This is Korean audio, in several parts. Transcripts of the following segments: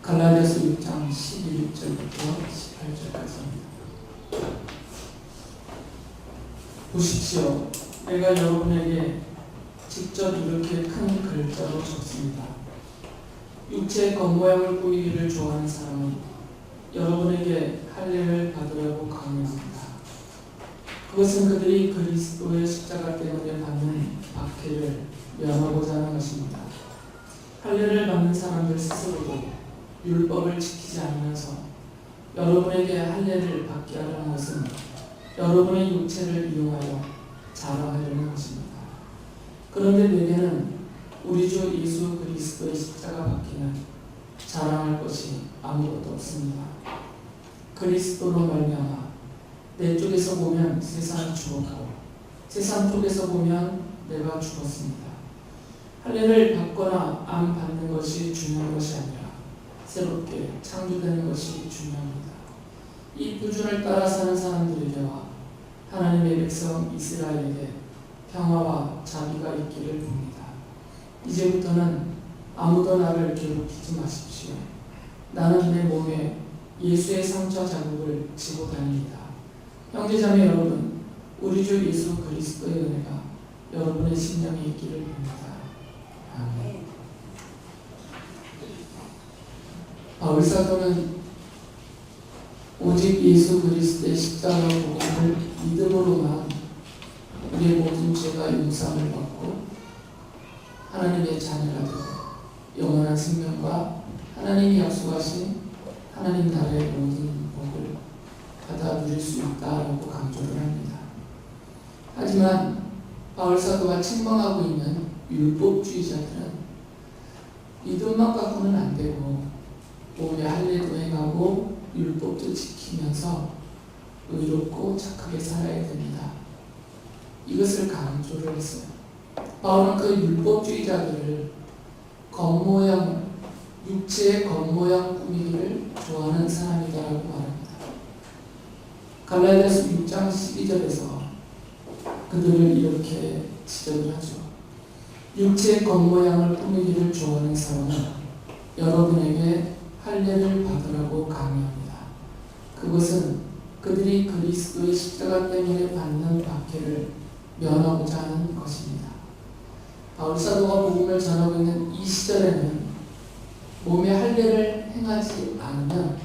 갈라디아서 6장 11절부터 18절까지입니다. 보십시오. 내가 여러분에게 직접 이렇게 큰 글자로 적습니다. 육체의 겉모양을 꾸미기를 좋아하는 사람은 여러분에게 할례를 받으라고 강요합니다. 그것은 그들이 그리스도의 십자가 때문에 받는 박해를 면하고자 하는 것입니다. 할례를 받는 사람들 스스로도 율법을 지키지 않으면서 여러분에게 할례를 받게 하려는 것은 여러분의 육체를 이용하여 자랑하려는 것입니다. 그런데 내게는 우리 주 예수 그리스도의 십자가 밖에는 자랑할 것이 아무것도 없습니다. 그리스도로 말미암아 내 쪽에서 보면 세상이 죽었고 세상 쪽에서 보면 내가 죽었습니다. 할례를 받거나 안 받는 것이 중요한 것이 아니라 새롭게 창조되는 것이 중요합니다. 이 표준을 따라 사는 사람들에게와 하나님의 백성 이스라엘에게 평화와 자비가 있기를 봅니다. 이제부터는 아무도 나를 괴롭히지 마십시오. 나는 내 몸에 예수의 상처 자국을 지고 다닙니다. 형제자매 여러분, 우리 주 예수 그리스도의 은혜가 여러분의 심령에 있기를 봅니다. 아멘. 바울 사도는 오직 예수 그리스도의 십자가 복음을 믿음으로만 우리의 모든 죄가 용서함을 받고 하나님의 자녀가 되고 영원한 생명과 하나님이 약속하신 하나님 나라의 모든 복을 받아 누릴 수 있다라고 강조를 합니다. 하지만 바울 사도가 책망하고 있는 율법주의자들은 믿음만 갖고는 안 되고 몸에 할례도 행하고 율법도 지키면서 의롭고 착하게 살아야 됩니다. 이것을 강조를 했어요. 바울은 그 율법주의자들을 겉모양, 육체의 겉모양 꾸미기를 좋아하는 사람이다라고 말합니다. 갈라디아서 6장 12절에서 그들을 이렇게 지적을 하죠. 육체의 겉모양을 꾸미기를 좋아하는 사람은 여러분에게 할례를 받으라고 강요합니다. 그것은 그들이 그리스도의 십자가 때문에 받는 박해를 면하고자 하는 것입니다. 바울 사도가 복음을 전하고 있는 이 시절에는 몸에 할례를 행하지 않으면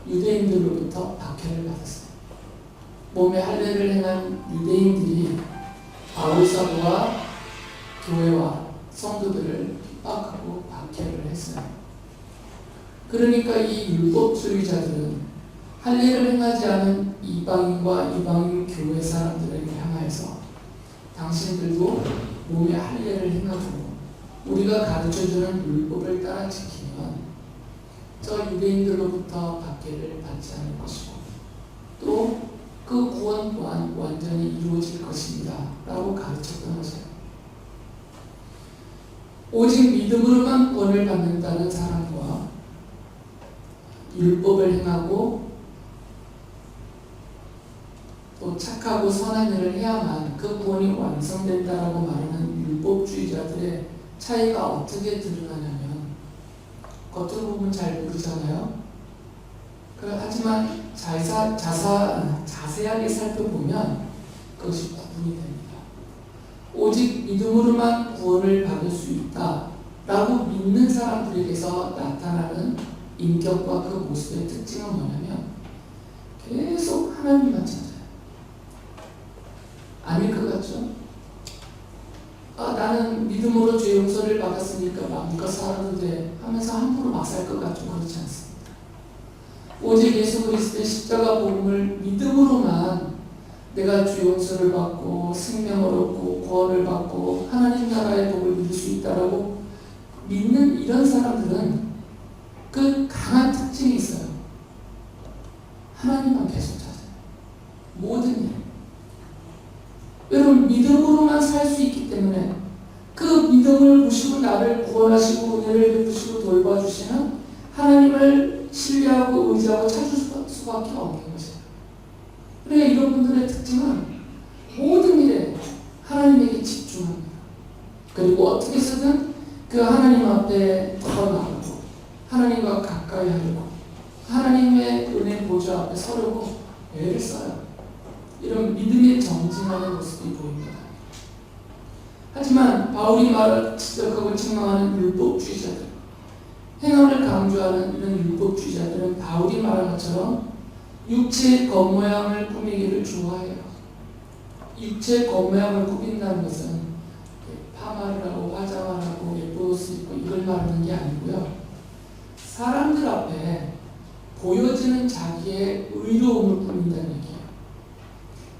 유대인들로부터 박해를 받았어요. 몸에 할례를 행한 유대인들이 바울 사도와 교회와 성도들을 핍박하고 박해를 했어요. 그러니까 이 율법주의자들은 할례를 행하지 않은 이방인과 이방인 교회 사람들에게 향하여서 당신들도 몸에 할례를 행하고 우리가 가르쳐주는 율법을 따라 지키면 저 유대인들로부터 박해를 받지 않을 것이고 또 그 구원 또한 완전히 이루어질 것입니다 라고 가르쳤던 것이에요. 오직 믿음으로만 구원을 받는다는 사람과 율법을 행하고 또 착하고 선한 일을 해야만 그 구원이 완성된다라고 말하는 율법주의자들의 차이가 어떻게 드러나냐면 겉으로 보면 잘 모르잖아요. 하지만 자세하게 살펴보면 그것이 구분이 됩니다. 오직 믿음으로만 구원을 받을 수 있다라고 믿는 사람들에게서 나타나는 인격과 그 모습의 특징은 뭐냐면 계속 하나님만 찾아요. 아닐 것 같죠? 나는 믿음으로 죄 용서를 받았으니까 마음껏 살아도 돼 하면서 함부로 막 살 것 같죠? 그렇지 않습니다. 오직 예수 그리스도의 십자가 복음을 믿음으로만 내가 주 용서를 받고 생명을 얻고 구원을 받고 하나님 나라의 복을 누릴 수 있다라고 믿는 이런 사람들은 그 강한 특징이 있어요. 하나님만 계속 찾아요. 모든 일. 여러분 믿음으로만 살 수 있기 때문에 그 믿음을 보시고 나를 구원하시고 은혜를 베푸시고 돌봐주시는 하나님을 신뢰하고 의지하고 찾을 수밖에 없는 것이에요. 그러니까 이런 분들의 특징은 모든 일에 하나님에게 집중합니다. 그리고 어떻게 해서든 그 하나님 앞에 더 나가고 하나님 하나님과 가까이 하려고 하나님의 은혜 보좌 앞에 서려고 애를 써요. 이런 믿음의 정진하는 모습이 보입니다. 하지만 바울이 지적하고 책망하는 율법주의자들, 행함을 강조하는 이런 율법주의자들은 바울이 말한 것처럼 육체의 겉모양을 꾸미기를 좋아해요. 육체의 겉모양을 꾸민다는 것은 파마를 하고 화장을 하고 예쁜 옷을 입고 이걸 말하는 게 아니고요. 사람들 앞에 보여지는 자기의 의로움을 꾸민다는 얘기예요.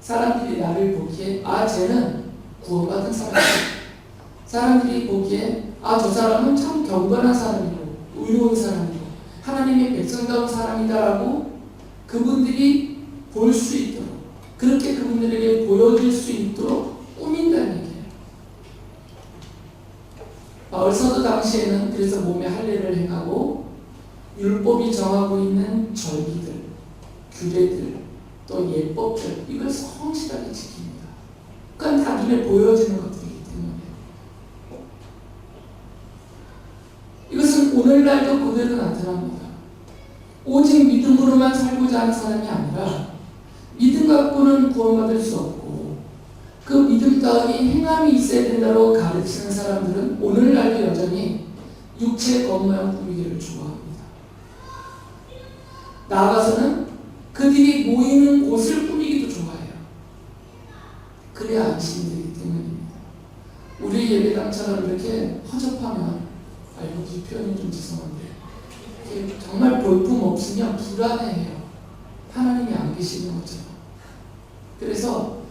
사람들이 나를 보기에 쟤는 구원받은 사람이야. 사람들이 보기에 저 사람은 참 경건한 사람이고 의로운 사람이고 하나님의 백성다운 사람이다라고 그분들이 볼 수 있도록, 그렇게 그분들에게 보여질 수 있도록 꾸민다는 얘기예요. 바울 사도 당시에는 그래서 몸에 할례를 행하고 율법이 정하고 있는 절기들, 규례들, 또 예법들, 이걸 성실하게 지킵니다. 그건 다 눈에 보여지는 것들이기 때문에 이것은 오늘날도 그대로 나타납니다. 오직 믿음으로만 살고자 하는 사람이 아니라 믿음 갖고는 구원받을 수 없고 그 믿음 따위 행함이 있어야 된다고 가르치는 사람들은 오늘날도 여전히 육체의 겉모양 꾸미기를 좋아합니다. 나아가서는 그들이 모이는 곳을 꾸미기도 좋아해요. 그래야 안심이 되기 때문입니다. 우리 예배당처럼 이렇게 허접하면, 이 표현이 좀 죄송한데, 정말 볼품 없으면 불안해해요. 하나님이 안 계시는 것처럼. 그래서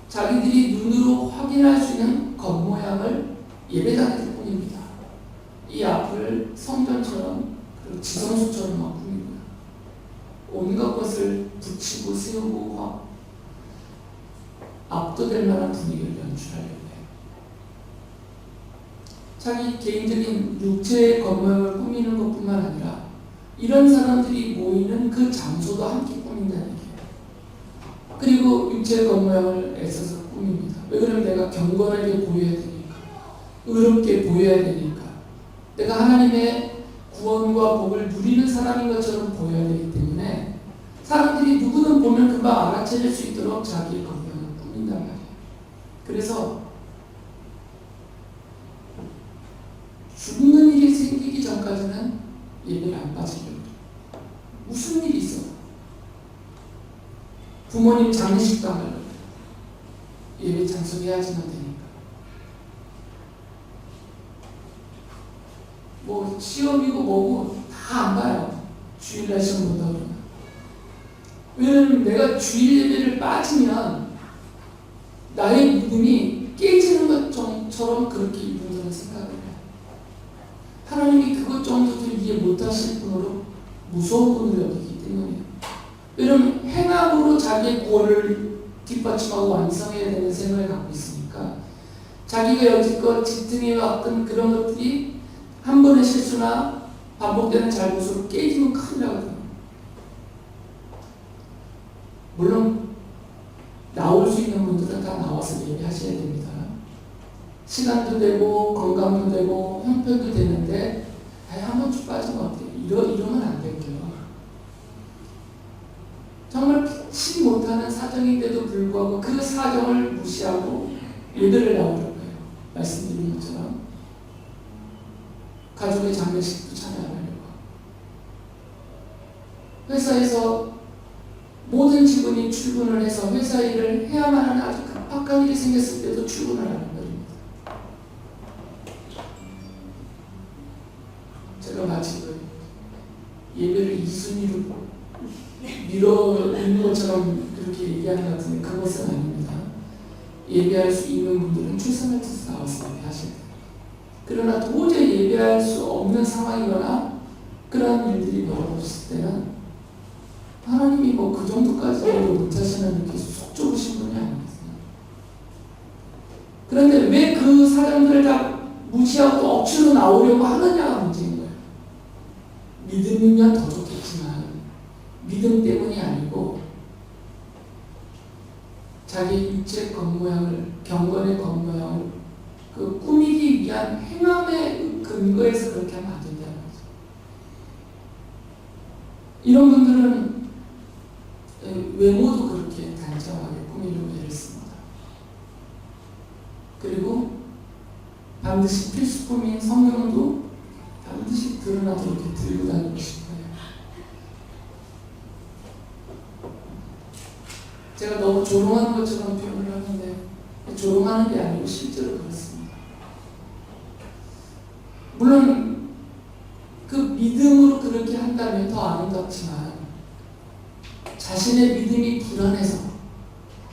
자기들이 눈으로 확인할 수 있는 겉모양을 예배당에서 꾸밉니다. 이 앞을 성전처럼 그리고 지성소처럼 막 꾸미고요. 온갖 것을 붙이고 세우고 압도될 만한 분위기를 연출하려고 해요. 자기 개인적인 육체의 겉모양을 꾸미는 것뿐만 아니라 이런 사람들이 모이는 그 장소도 함께 꾸민다는 얘기예요. 그리고 육체의 겉모양을 애써서 꾸밉니다. 왜 그러면 내가 경건하게 보여야 되니까, 의롭게 보여야 되니까, 내가 하나님의 구원과 복을 누리는 사람인 것처럼 보여야 되기 때문에 사람들이 누구든 보면 금방 알아차릴 수 있도록 자기의 겉모양을 꾸민단 말이에요. 그래서 죽는 일이 생기기 전까지는 예배를 안 빠지려고 해요. 무슨 일이 있어? 부모님 장례식 가면 예배 참석해야지만 되니까. 뭐 시험이고 뭐고 다 안 가요. 주일날 시험 본다 그러면. 왜냐면 내가 주일 예배를 빠지면 나의 믿음이 깨지는 것처럼 그렇게 이분들은 생각을 해요. 하나님이 그것 정도도 이해 못하실 분으로 무서운 분으로 여기기 때문이에요. 왜냐면 행함으로 자기의 구원을 뒷받침하고 완성해야 되는 생각을 갖고 있으니까 자기가 여지껏 지탱해왔던 그런 것들이 한 번의 실수나 반복되는 잘못으로 깨지면 큰일 나거든요. 물론 나올 수 있는 분들은 다 나와서 예배하셔야 됩니다. 시간도 되고 건강도 되고 형편도 되는데 한 번쯤 빠지면 어때요? 이러면 안 되고요. 정말 피치 못하는 사정인데도 불구하고 그 사정을 무시하고 예배를 나오려고 해요. 말씀드린 것처럼 가족의 장례식도 참여 안 하려고 하고 회사에서 모든 직원이 출근을 해서 회사 일을 해야만 하는 아주 급박한 일이 생겼을 때도 출근을 하는 겁니다. 제가 마치 예배를 2순위로 밀어놓는 것처럼 그렇게 얘기하는 것 같은데 그것은 아닙니다. 예배할 수 있는 분들은 출산할때서 나와서 예배하셔야 돼요. 그러나 도저히 예배할 수 없는 상황이거나 그런 일들이 벌어졌을 때는 하나님이 뭐 그 정도까지 못하시는 이렇게 속 좁으신 분이 아니거든요. 그런데 왜 그 사람들을 다 무시하고 또 억지로 나오려고 하느냐가 문제인 거예요. 믿음이면 더 좋겠지만 믿음 때문이 아니고 자기 육체 겉모양을, 경건의 겉모양을 꾸미기 위한 행함의 근거에서 그렇게 하면 안 된다는 거죠. 이런 분들은 외모도 그렇게 단정하게 꾸미려고 애를 씁니다. 그리고 반드시 필수품인 성경도 반드시 드러나도록 이렇게 들고 다니고 싶어요. 제가 너무 조롱하는 것처럼 표현을 하는데 조롱하는 게 아니고 실제로 그렇습니다. 물론 그 믿음으로 그렇게 한다면 더 아름답지만 자신의 믿음이 불안해서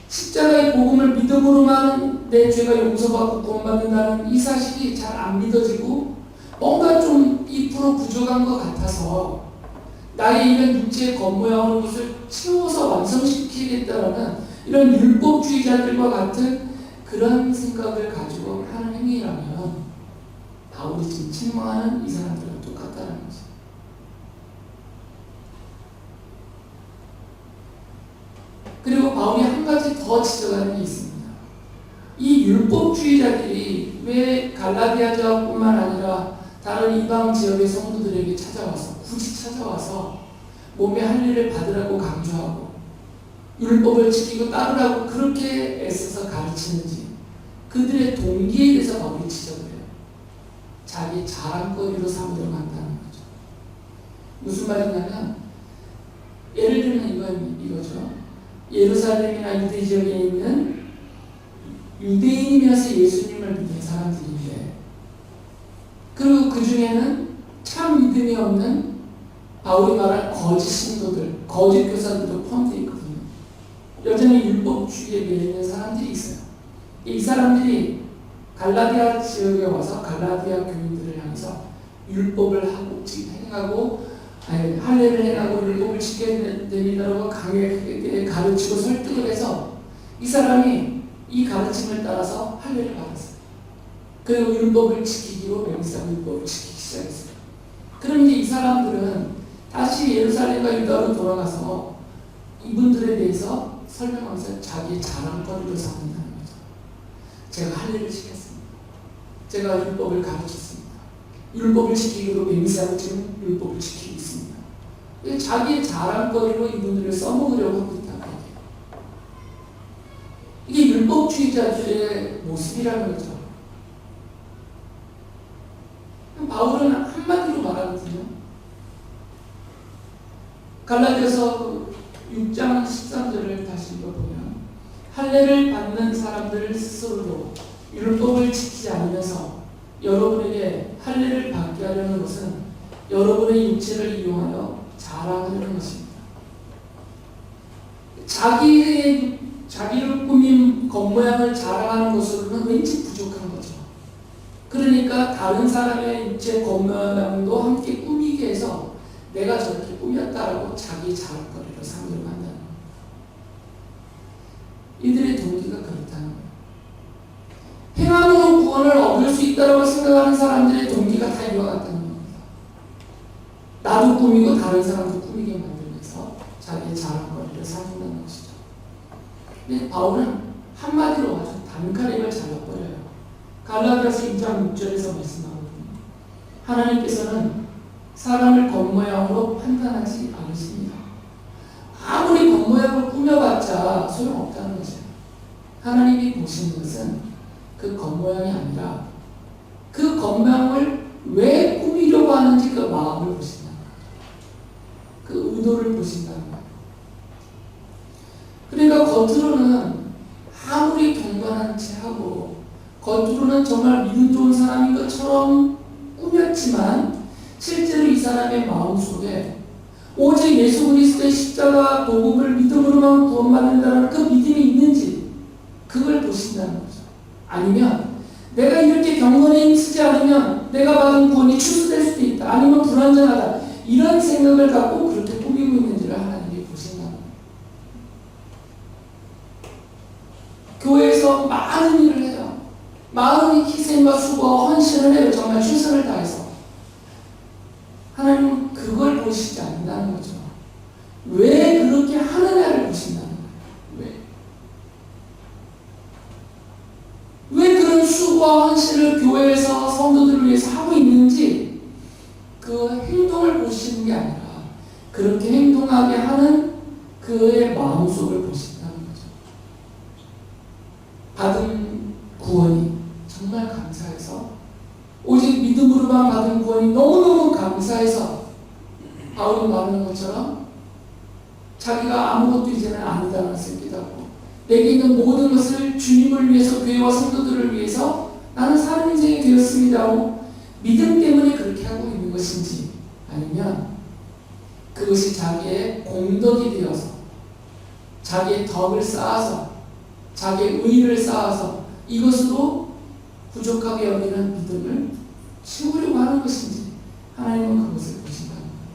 십자가의 복음을 믿음으로만 내 죄가 용서받고 구원받는다는 이 사실이 잘 안 믿어지고 뭔가 좀 2% 부족한 것 같아서 나의 이런 육체의 겉모양으로 것을 채워서 완성시키겠다라는 이런 율법주의자들과 같은 그런 생각을 가지고 하는 행위라면 바울이 지금 책망하는 이 사람들과 똑같다는 거죠. 그리고 바울이 한 가지 더 지적하는 게 있습니다. 이 율법주의자들이 왜 갈라디아 지역뿐만 아니라 다른 이방 지역의 성도들에게 찾아와서 굳이 찾아와서 몸에 할 일을 받으라고 강조하고 율법을 지키고 따르라고 그렇게 애써서 가르치는지 그들의 동기에 대해서 바울이 지적을 해요. 자기 자랑거리로 삼으려고 한다는 거죠. 무슨 말이냐면 예를 들면 이거죠. 예루살렘이나 유대 지역에 있는 유대인이면서 예수님을 믿는 사람들인데 그리고 그 중에는 참 믿음이 없는 바울이 말한 거짓 신도들, 거짓 교사들도 포함되어 있거든요. 여전히 율법주의에 매이는 사람들이 있어요. 이 사람들이 갈라디아 지역에 와서 갈라디아 교인들을 향해서 율법을 하고 행하고 할례를 행하고 율법을 지켜야 됩니다라고 강하게 가르치고 설득을 해서 이 사람이 이 가르침을 따라서 할례를 받았어요. 그리고 율법을 지키기로 맹세하고 율법을 지키기 시작했어요. 그럼 이제 이 사람들은 다시 예루살렘과 유다로 돌아가서 이분들에 대해서 설명하면서 자기의 자랑거리로 삼는다는 거죠. 제가 할례를 지켰습니다. 제가 율법을 가르쳤습니다. 율법을 지키기로 맹세하고 지금 율법을 지키고 있습니다. 자기의 자랑거리로 이분들을 써먹으려고 하고 있다는 거예요. 이게 율법주의자들의 모습이라는 거죠. 바울은 한마디로 말하거든요. 갈라디아서 6장 13절을 다시 읽어보면 할례를 받는 사람들 스스로도 율법을 지키지 않으면서 여러분에게 할례를 받게 하려는 것은 여러분의 육체를 이용하여 자랑하려는 것입니다. 자기를 꾸민 겉모양을 자랑하는 것으로는 왠지 부족한 거죠. 그러니까 다른 사람의 육체 겉모양도 함께 꾸미게 해서 내가 저렇게 꾸몄다라고 자기 자랑거리로 삼으려고 한다는 거예요. 이들의 동기가 그렇다는 거예요. 행함으로 구원을 얻을 수 있다고 생각하는 사람들의 동기가 다 이와 같다는 겁니다. 나도 꾸미고 다른 사람도 꾸미게 만들면서 자기의 자랑거리를 삼는다는 것이죠. 근데 바울은 한마디로 아주 단칼에 잘라버려요. 갈라디아서 2장 6절에서 말씀하거든요. 하나님께서는 사람을 겉모양으로 판단하지 않으십니다. 아무리 겉모양을 꾸며봤자 소용없다는 거죠. 하나님이 보시는 것은 그 겉모양이 아니라 그 겉모양을 왜 꾸미려고 하는지 그 마음을 보신다는 거예요. 그 의도를 보신다는 거예요. 그러니까 겉으로는 아무리 경건한 채 하고 겉으로는 정말 믿음 좋은 사람인 것처럼 꾸몄지만 실제로 이 사람의 마음속에 오직 예수 그리스도의 십자가 복음을 믿음으로만 구원받는다는 그 믿음이 있는지 그걸 보신다는 거죠. 아니면 내가 이렇게 경건에 힘쓰지 않으면 내가 받은 구원이 취소될 수도 있다. 아니면 불완전하다. 이런 생각을 갖고 그렇게 꾸미고 있는지를 하나님이 보신다는 거예요. 교회에서 많은 일을 해요. 많은 희생과 수고와 헌신을 해요. 정말 최선을 다해서. 하나님은 그걸 보시지 않는다는 거죠. 왜 그렇게 하느냐를 보신다는 거예요. 왜 그런 수고와 헌신을 교회에서 성도들을 위해서 하고 있는지 그 행동을 보시는 게 아니라 그렇게 행동하게 하는 그의 마음속을 보신다는 거죠. 받은 구원이 정말 감사해서, 오직 믿음으로만 받은 구원이 너무너무 감사해서 바울이 말하는 것처럼 자기가 아무것도 이제는 아니다라는 것을 깨닫고, 내게 있는 모든 것을 주님을 위해서, 교회와 성도들을 위해서 나는 사는 인생이 되었습니다. 믿음 때문에 그렇게 하고 있는 것인지, 아니면 그것이 자기의 공덕이 되어서, 자기의 덕을 쌓아서, 자기의 의의를 쌓아서 이것으로 부족하게 여기는 믿음을 채우려고 하는 것인지, 하나님은 그것을 보신다는 겁니다.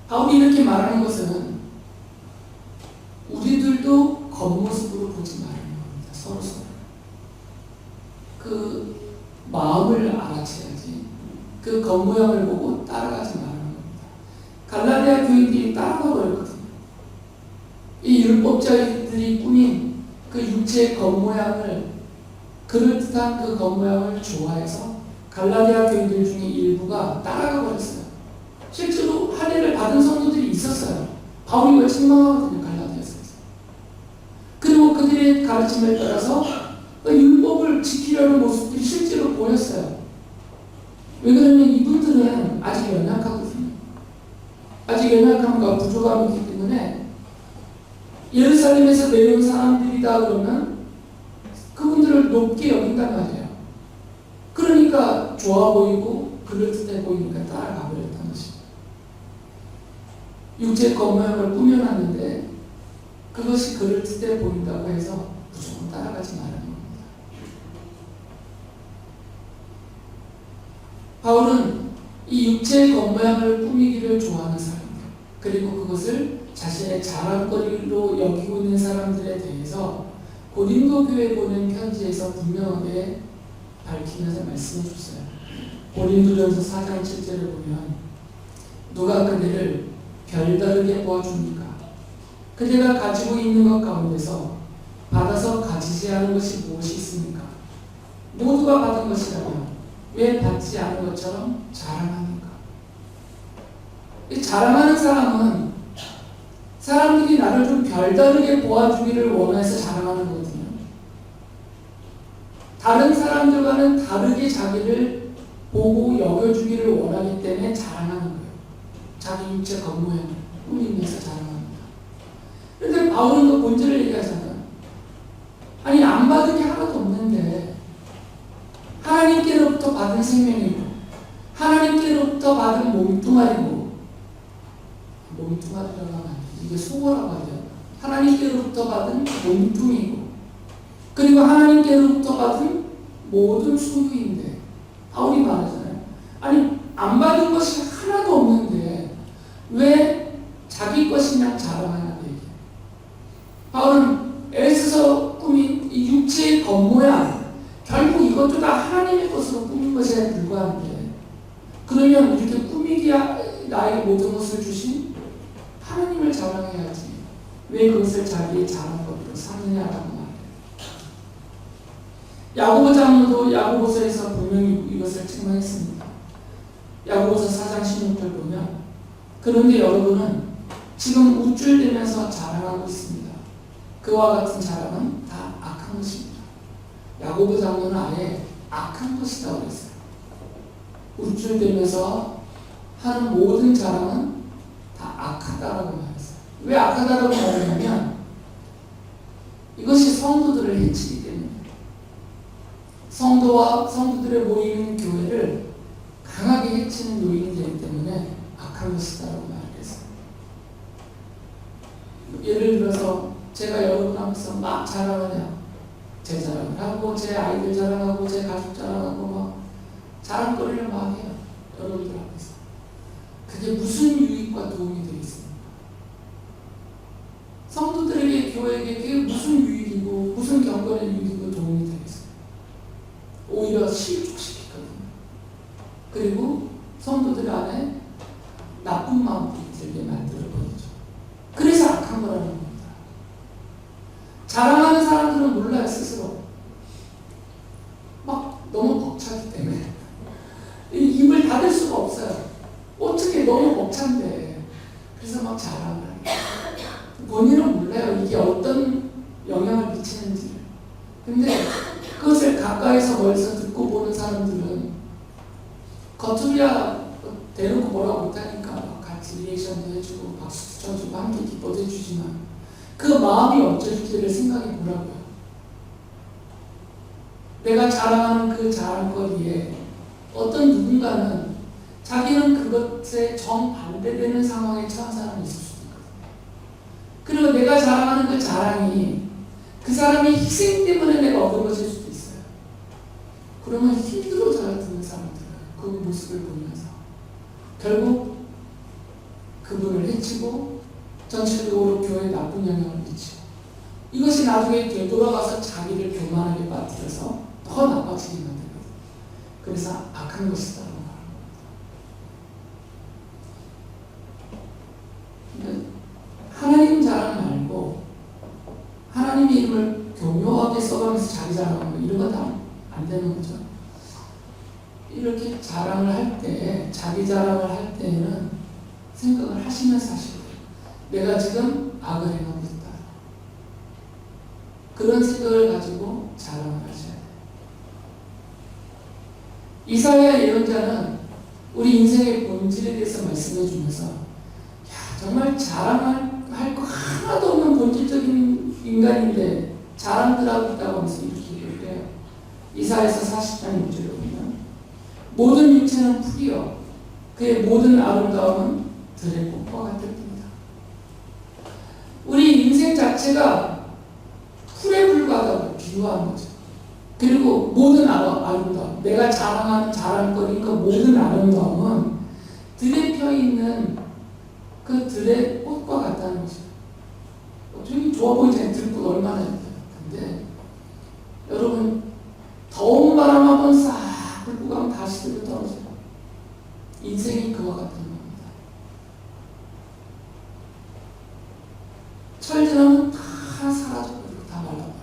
바울이 이렇게 말하는 것은 우리들도 겉모습으로 보지 말라는 겁니다. 서로서로 그 마음을 알아채야지, 그 겉모양을 보고 따라가지 말라는 겁니다. 갈라디아 교인들이 따라가 버렸거든요. 이 율법자들이 꾸민 그 육체의 겉모양을, 그럴듯한 그 겉모양을 좋아해서 갈라디아 교인들 중에 일부가 따라가 버렸어요. 실제로 할례를 받은 성도들이 있었어요. 바울이 왜 책망하거든요, 갈라디아서에서. 그리고 그들의 가르침에 따라서 율법을 지키려는 모습들이 실제로 보였어요. 왜 그러냐면 이분들은 아직 연약하거든요. 아직 연약함과 부족함이 있기 때문에 예루살렘에서 내려온 사람들이다 그러면 그분들을 높게 여긴단 말이에요. 그러니까 좋아 보이고 그럴듯해 보이니까 따라가 버렸다는 것이죠. 육체 겉모양을 꾸며놨는데 그것이 그럴듯해 보인다고 해서 무조건 따라가지 말라는 겁니다. 바울은 이 육체의 겉모양을 꾸미기를 좋아하는 사람들, 그리고 그것을 자신의 자랑거리로 여기고 있는 사람들에 대해서 고린도 교회에 보낸 편지에서 분명하게 밝히면서 말씀해 줬어요. 고린도전서 4장 7절을 보면 누가 그대를 별다르게 보아줍니까? 그대가 가지고 있는 것 가운데서 받아서 가지지 않은 것이 무엇이 있습니까? 모두가 받은 것이라면 왜 받지 않은 것처럼 자랑합니까? 이 자랑하는 사람은 사람들이 나를 좀 별다르게 보아주기를 원해서 자랑하는 거거든요. 다른 사람들과는 다르게 자기를 보고 여겨주기를 원하기 때문에 자랑하는 거예요. 자기 육체 겉모양을 꾸미면서 자랑합니다. 그런데 바울은 그 본질을 얘기하잖아요. 아니, 안 받은 게 하나도 없는데 하나님께로부터 받은 생명이고 하나님께로부터 받은 몸뚱아리고, 몸뚱아리라고 하면 이게 속어라고 하죠. 하나님께로부터 받은 몸뚱이고, 그리고 하나님께로부터 받은 모든 소유인데, 바울이 말하잖아요. 아니, 안 받은 것이 하나도 없는데 왜 자기 것이냐 자랑하냐고 얘기해요. 바울은 에스서 꾸민 이 육체의 겉모양, 결국 이것도 다 하나님의 것으로 꾸민 것에 불과한데, 그러면 이렇게 꾸미기 나에게 모든 것을 주신 하나님을 자랑해야지 왜 그것을 자기의 자랑거리로 삼느냐라고 말해요. 야고보 장로도 야고보서에서 분명히 이것을 책망했습니다. 야고보서 4장 16절 보면, 그런데 여러분은 지금 우쭐대면서 자랑하고 있습니다. 그와 같은 자랑은 다 악한 것입니다. 야고보 장로는 아예 악한 것이라고 그랬어요. 우쭐대면서 하는 모든 자랑은 다 악하다라고 말했어요. 왜 악하다라고 말하냐면 이것이 성도들을 해치기 때문에, 성도와 성도들의 모이는 교회를 강하게 해치는 요인이 되기 때문에 악한 것이다라고 말했어요. 예를 들어서 제가 여러분 앞에서 막 자랑하냐, 제 자랑을 하고 제 아이들 자랑하고 제 가족 자랑하고 막 자랑거리를 막 해요. 여러분들 앞에서. 그게 무슨 유익과 도움이 되겠습니까? 성도들에게, 교회에게 그게 무슨 유익이고 무슨 경건의 유익이고 도움이 되겠어요? 오히려 실족시키거든요. 그리고 성도들 안에 나쁜 마음들이 들게 만들어버리죠. 그래서 악한 거라는 겁니다. 자랑하는 사람들은 몰라요, 스스로. 막 너무 벅차기 때문에 입을 닫을 수가 없어요. 어떻게 너무 벅찬데 그래서 막 자랑을 해요. 본인은 몰라요. 이게 어떤 영향을 미치는지를. 근데 그것을 가까이서 멀리서 듣고 보는 사람들은 겉으로야 대놓고 뭐라고 못하니까 같이 리액션도 해주고 박수도 쳐주고 함께 기뻐도 해주지만 그 마음이 어쩔지를 생각해 보라고요. 내가 자랑하는 그 자랑거리에 어떤 누군가는 자기는 그것에 정반대되는 상황에 처한 사람이 있을 수도 있거든요. 그리고 내가 자랑하는 그 자랑이 그 사람의 희생 때문에 내가 얻은 것일 수도 있어요. 그러면 힘들어져야 듣는 사람들은 그 모습을 보면서 결국 그분을 해치고 전체적으로 교회에 나쁜 영향을 미치고 이것이 나중에 되돌아가서 자기를 교만하게 빠뜨려서 더 나빠지게 만들거든요. 그래서 악한 것이다라고 말합니다. 하나님 자랑 말고 하나님의 이름을 교묘하게 써가면서 자기 자랑하고 이런 거 다 안 되는 거죠. 이렇게 자랑을 할 때, 자기 자랑을 할 때는 생각을 하시면서 하시고 내가 지금 악을 행하고 있다. 그런 생각을 가지고 자랑을 하셔야 돼요. 이사야 예언자는 우리 인생의 본질에 대해서 말씀해 주면서 정말 자랑할 거 하나도 없는 본질적인 인간인데 자랑들 하고 있다고 하면서 이렇게 얘기를 해요. 이사야서 40장 6절에 보면 모든 육체는 풀이요 그의 모든 아름다움은 들의 꽃과 같을 뿐이다. 우리 인생 자체가 풀에 불과하다고 비유하는 거죠. 그리고 모든 아름다움, 내가 자랑하는 자랑거리인 그 모든 아름다움은 들에 펴있는 그 들의 꽃과 같다는 거죠. 되게 좋아 보이잖아요. 들꽃 얼마나 예뻐요. 근데 여러분 더운 바람 한번 싹 불고 가면 다시 들고 떨어져요. 인생이 그와 같은 겁니다. 철지나면 다 사라져버리고 다 말라버려요.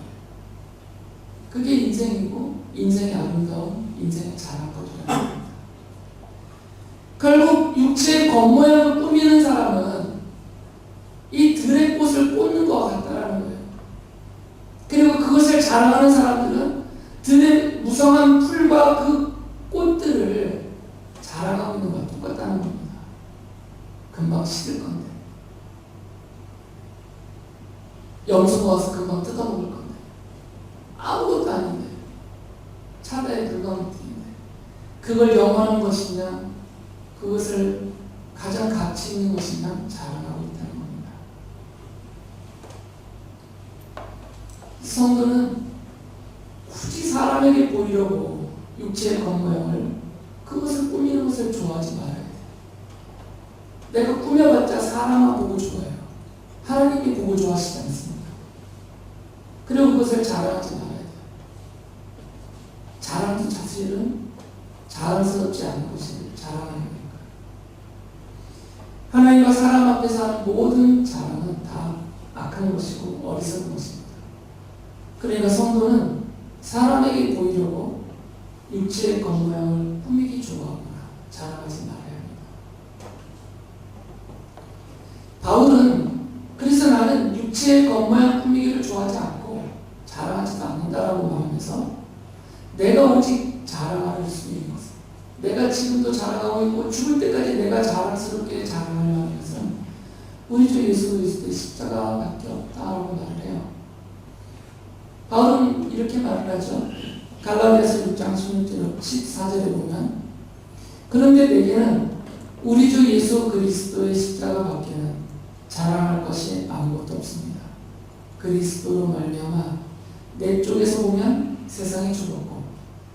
그게 인생이고 인생의 아름다움, 인생의 자랑거리라는 겁니다. 결국 육체의 겉모양을 꾸미는 사람은 이 들의 꽃을 꽂는 것과 같다는 거예요. 그리고 그것을 자랑하는 사람들은 들의 무성한 풀과 그 꽃들을 자랑하고 있는 것과 똑같다는 겁니다. 금방 식을 건데 염소가 와서 금방 뜯어먹을 건데 아무것도 아닌데 차다에 불과한 것인데 그걸 영원한 것이냐 그것을 가장 가치 있는 것이냐 자랑하고 있다는 겁니다. 성도는 굳이 사람에게 보이려고 육체의 겉모양을 그것을 꾸미는 것을 좋아하지 말아야 돼요. 내가 꾸며봤자 사람만 보고 좋아해요. 하나님이 보고 좋아하시지 않습니다. 그리고 그것을 자랑하지 말아야 돼요. 자랑도 사실은 자랑스럽지 않은 것을 자랑하는 거니까. 하나님과 사람 앞에서 하는 모든 자랑은 다 악한 것이고 어리석은 것입니다. 그러니까 성도는 사람에게 보이려고 육체의 겉모양을 꾸미기 좋아하거나 자랑하지 말아야 합니다. 바울은 그래서 나는 육체의 겉모양 꾸미기를 좋아하지 않고 자랑하지도 않는다라고 말하면서 내가 오직 자랑할 수 있는 것은 내가 지금도 자랑하고 있고 죽을 때까지 내가 자랑스럽게 자랑하려는 것은 우리 주 예수 그리스도의 십자가밖에 없다라고 말을 해요. 바울은 이렇게 말을 하죠. 갈라디아서 6장 14절에 보면 그런데 내게는 우리 주 예수 그리스도의 십자가밖에는 자랑할 것이 아무것도 없습니다. 그리스도로 말미암아 내 쪽에서 보면 세상이 죽었고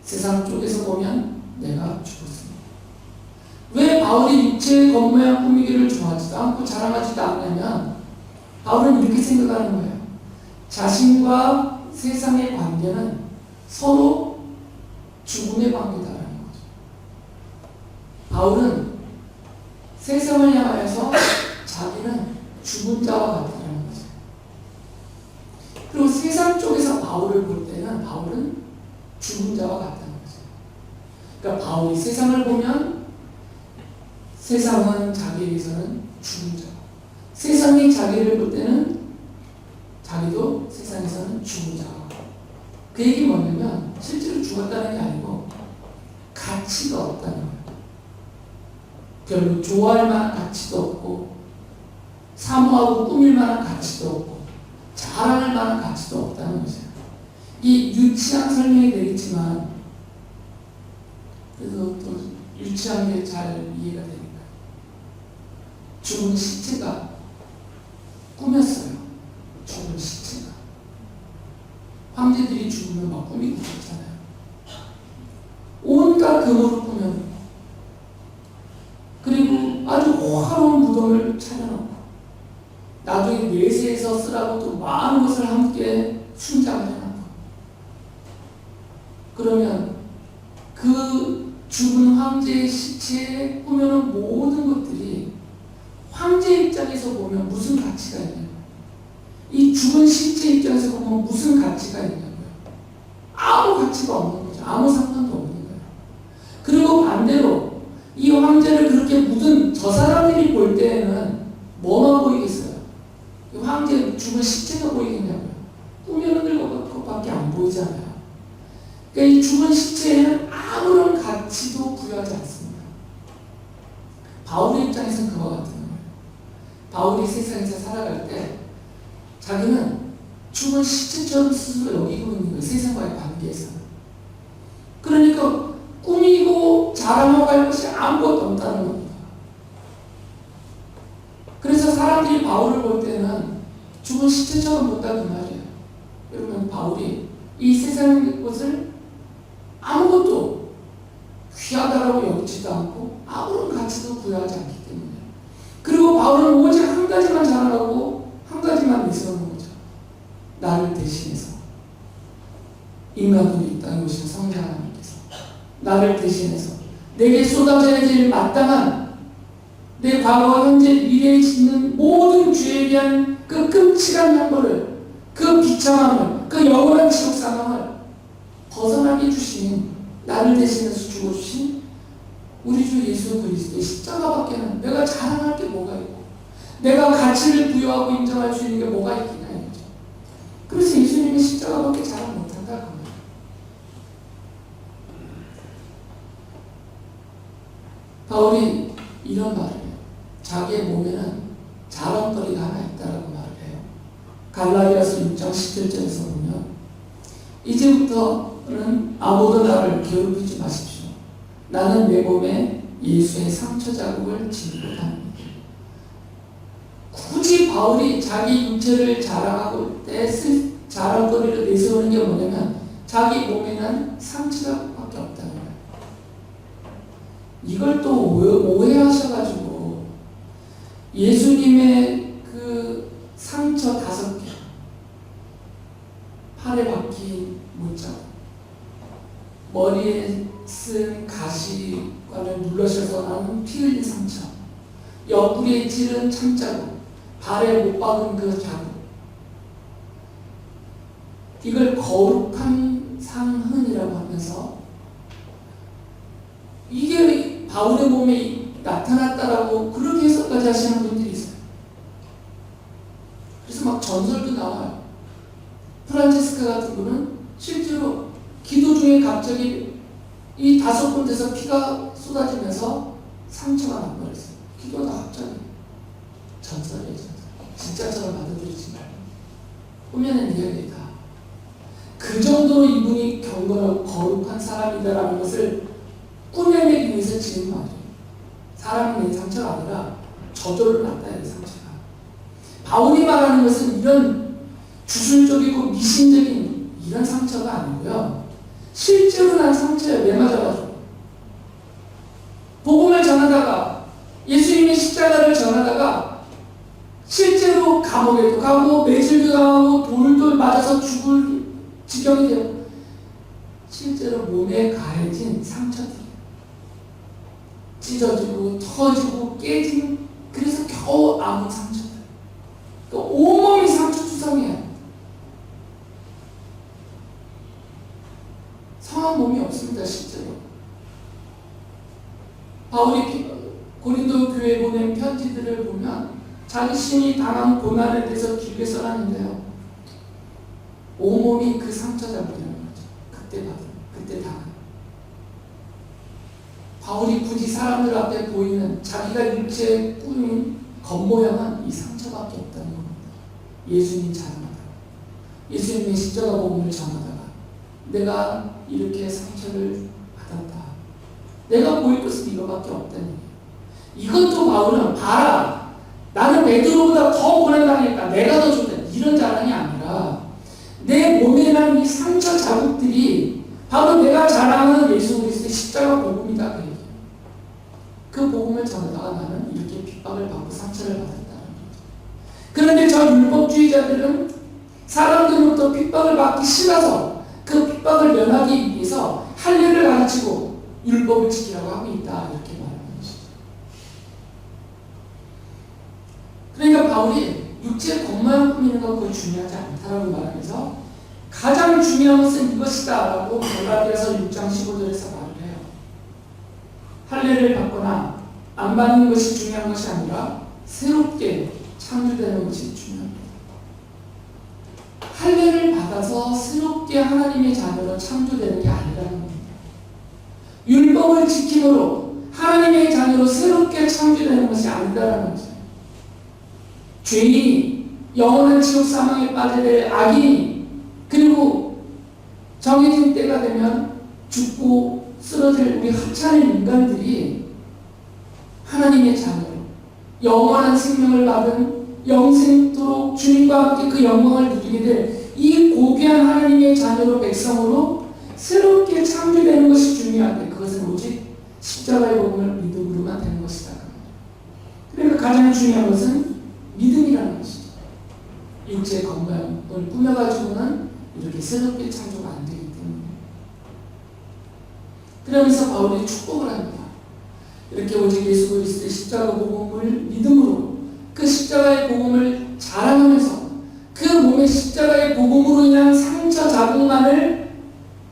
세상 쪽에서 보면 내가 죽었습니다. 왜 바울이 육체의 겉모양 꾸미기를 좋아하지도 않고 자랑하지도 않냐면 바울은 이렇게 생각하는 거예요. 자신과 세상의 관계는 서로 죽음의 관계다라는 거죠. 바울은 세상을 향하여서 자기는 죽은 자와 같다는 거죠. 그리고 세상 쪽에서 바울을 볼 때는 바울은 죽은 자와 같다는 거죠. 그러니까 바울이 세상을 보면 세상은 자기에게서는 죽은 자. 세상이 자기를 볼 때는 자기도 세상에서는 죽은 자. 그 얘기 뭐냐면 실제로 죽었다는 게 아니고 가치가 없다는 거예요. 별로 좋아할 만한 가치도 없고 사모하고 꾸밀 만한 가치도 없고 자랑할 만한 가치도 없다는 거죠. 이 유치한 설명이 되겠지만 그래도 또 유치한 게 잘 이해가 되니까 죽은 시체가 꾸몄어요. 죽은 시체가 황제들이 죽으면 막 꾸미고 그러잖아요. 온갖 금으로 꾸며 그리고 아주 화려한 무덤을 차려놓고 나중에 내세에서 쓰라고 또 많은 것을 함께 순장을 해놨고 그러면 그 죽은 황제의 시체에 꾸며놓은 모든 것들이 황제 입장에서 보면 무슨 가치가 있냐고요. 이 죽은 시체 입장에서 보면 무슨 가치가 있냐고요. 아무 가치가 없는 거죠. 아무 상관도 없는 거예요. 그리고 반대로 이 황제를 그렇게 묻은 저 사람들이 볼 때에는 뭐만 보이겠어요? 이 황제 죽은 시체가 보이겠냐고요. 꾸며놓은 것밖에 안 보이잖아요. 그러니까 이 죽은 시체에는 아무런 가치도 부여하지 않습니다. 바울의 입장에서는 그와 같은 거예요. 바울이 세상에서 살아갈 때 자기는 죽은 시체처럼 스스로 여기고 있는 거예요. 세상과의 관계에서. 그러니까 꾸미고 자랑하고 할 것이 아무것도 없다는 겁니다. 그래서 사람들이 바울을 볼 때는 죽은 시체처럼 본다 그 말이에요. 여러분 바울이 이 세상의 것을 아무것도 귀하다라고 여기지도 않고 아무런 가치도 부여하지 않기 때문에 그리고 바울은 오직 한 가지만 자랑하고 한 가지만 내세우는 거죠. 나를 대신해서 인간으로 이 땅에 오신 성자 하나님께서 나를 대신해서 내게 쏟아져야 될 마땅한 내 과거, 현재, 미래에 짓는 모든 죄에 대한 그 끔찍한 형벌을 그 비참함을 그 영원한 지옥 사망을 벗어나게 해주신 나를 대신해서 죽어주신 우리 주 예수 그리스도의 십자가밖에는 내가 자랑할 게 뭐가 있고 내가 가치를 부여하고 인정할 수 있는 게 뭐가 있겠냐 이거죠. 그래서 예수님의 십자가밖에 자랑 못한다 그 말이에요. 바울이 이런 말을 해요. 자기의 몸에는 자랑거리가 하나 있다라고 말을 해요. 갈라디아서 6장 17절에서 보면 이제부터는 아무도 나를 괴롭히지 마십시오. 나는 내 몸에 예수의 상처 자국을 지니고 다닙니다. 굳이 바울이 자기 육체를 자랑하고 때 자랑거리를 내세우는 게 뭐냐면 자기 몸에는 상처 자국밖에 없다는 거예요. 이걸 또 오해하셔가지고 예수님의 그 상처 5개 팔에 박힌 문자 머리에 쓴 가시관을 눌러셔서 나는 피 흘린 상처 옆구리에 찌른 참자국 발에 못 박은 그 자국 이걸 거룩한 상흔이라고 하면서 이게 바울의 몸에 나타났다라고 그렇게 해석까지 하시는 분들이 있어요. 그래서 막 전설도 나와요. 프란체스카 같은 분은 실제로 기도 중에 갑자기 이 5군데서 피가 쏟아지면서 상처가 나버렸어요. 기도가 갑자기 전설이에요. 진짜처럼 받아들이지 말고 꾸며낸 이야기다. 그 정도로 이분이 경건하고 거룩한 사람이다라는 것을 꾸며내기 위해서 지은 말이에요. 사람이 낸 상처가 아니라 저절로 났다 이 상처가. 바울이 말하는 것은 이런 주술적이고 미신적인 이런 상처가 아니고요. 실제로 난 상처에 매 맞아가지고 복음을 전하다가 예수님의 십자가를 전하다가 실제로 감옥에도 가고 매질도 당하고 돌도 맞아서 죽을 지경이 되고 실제로 몸에 가해진 상처들이에요. 찢어지고 터지고 깨지는 그래서 겨우 아무 상처들 또 온몸이 상처 투성이에요. 성한 몸이 없습니다. 실제로 바울이 고린도 편지들을 보면 자신이 당한 고난에 대해서 길게 써놨는데요. 온몸이 그 상처자국이라는 거죠. 그때 당한. 바울이 굳이 사람들 앞에 보이는 자기가 육체에 꾸민 겉모양은 이 상처밖에 없다는 겁니다. 예수님 자랑하다가, 예수님의 십자가 복음을 전하다가 내가 이렇게 상처를 받았다. 내가 보일 것은 이거밖에 없다는 얘기예요. 이것도 바울은 봐라, 나는 베드로보다 더 고난당했다, 내가 더 좋다, 이런 자랑이 아니라 내 몸에 난 이 상처 자국들이 바로 내가 자랑하는 예수 그리스도의 십자가 복음이다, 그 얘기예요. 그 복음을 전하다가 나는 이렇게 핍박을 받고 상처를 받았다는 거죠. 그런데 저 율법주의자들은 사람들로부터 핍박을 받기 싫어서 그 핍박을 면하기 위해서 할례를 가르치고 율법을 지키라고 하고 있다, 이렇게 말하는 것이죠. 그러니까 바울이 육체의 겉모양 꾸미는 건 그거 중요하지 않다라고 말하면서 가장 중요한 것은 이것이다 라고 갈라디아서 6장 15절에서 말을 해요. 할례를 받거나 안 받는 것이 중요한 것이 아니라 새롭게 창조되는 것이 중요합니다. 할례를 받아서 새롭게 하나님의 자녀로 창조되는 게 아니라는 겁니다. 율법을 지킴으로 하나님의 자녀로 새롭게 창조되는 것이 아니다라는 거죠. 죄인이 영원한 지옥 사망에 빠져야 될 악인이, 그리고 정해진 때가 되면 죽고 쓰러질 우리 하찮은 인간들이 하나님의 자녀로 영원한 생명을 받은 영생토록 주님과 함께 그 영광을 누리게 될 이 고귀한 하나님의 자녀로 백성으로 새롭게 창조되는 것이 중요한데 그것은 오직 십자가의 복음을 믿음으로만 되는 것이다. 그러니까 가장 중요한 것은 믿음이라는 것이죠. 육체의 겉모양을 꾸며가지고는 이렇게 새롭게 창조가 안 되기 때문에. 그러면서 바울이 축복을 합니다. 이렇게 오직 예수 그리스도의 십자가 복음을 믿음으로 그 십자가의 복음을 자랑하면서 그 몸의 십자가의 복음으로 인한 상처 자국만을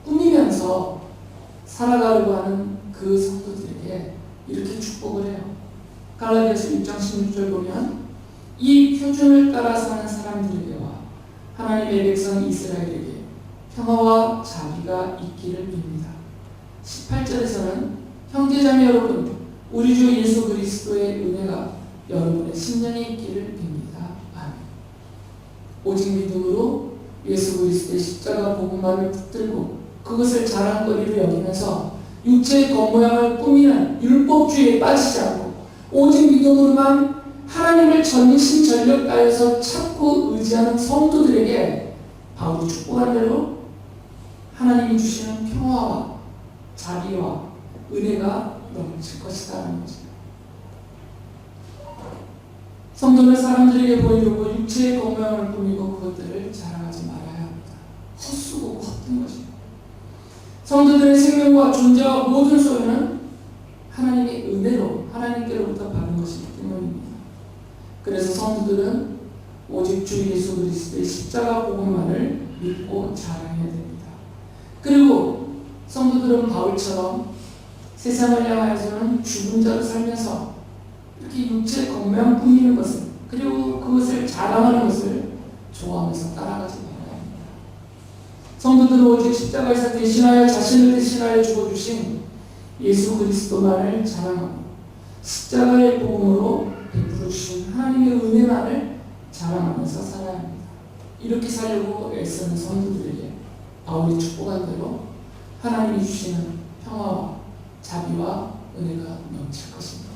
꾸미면서 살아가려고 하는 그 성도들에게 이렇게 축복을 해요. 갈라디아서 6장 16절 보면 이 표준을 따라 사는 사람들에게와 하나님의 백성 이스라엘에게 평화와 자비가 있기를 빕니다. 18절에서는 형제자매 여러분, 우리 주 예수 그리스도의 은혜가 여러분의 심령에 있기를 빕니다. 아멘. 오직 믿음으로 예수 그리스도의 십자가 복음만을 붙들고 그것을 자랑거리로 여기면서 육체의 겉모양을 꾸미는 율법주의에 빠지지 않고 오직 믿음으로만 하나님을 전심전력 다해서 찾고 의지하는 성도들에게 바울이 축복한 대로 하나님이 주시는 평화와 자비와 은혜가 넘칠 것이다라는 거죠. 성도는 사람들에게 보이려고 육체의 겉모양을 꾸미고 그것들을 자랑하지 말아야 합니다. 헛수고고 헛된 것입니다. 성도들의 생명과 존재와 모든 소유는 하나님의 은혜로 하나님께로부터 받은 것이기 때문입니다. 그래서 성도들은 오직 주 예수 그리스도의 십자가 복음만을 믿고 자랑해야 됩니다. 그리고 성도들은 바울처럼 세상을 향하여서는 죽은 자로 살면서 이렇게 육체의 겉모양 꾸미는 것을, 그리고 그것을 자랑하는 것을 좋아하면서 따라가지 말아야 합니다. 성도들은 오직 십자가에서 대신하여 자신을 대신하여 죽어주신 예수 그리스도만을 자랑하고 십자가의 복음으로 베풀어 주신 하나님의 은혜만을 자랑하면서 살아야 합니다. 이렇게 살려고 애쓰는 성도들에게 바울이 축복한 대로 하나님이 주시는 평화와 자비와 은혜가 넘칠 것입니다.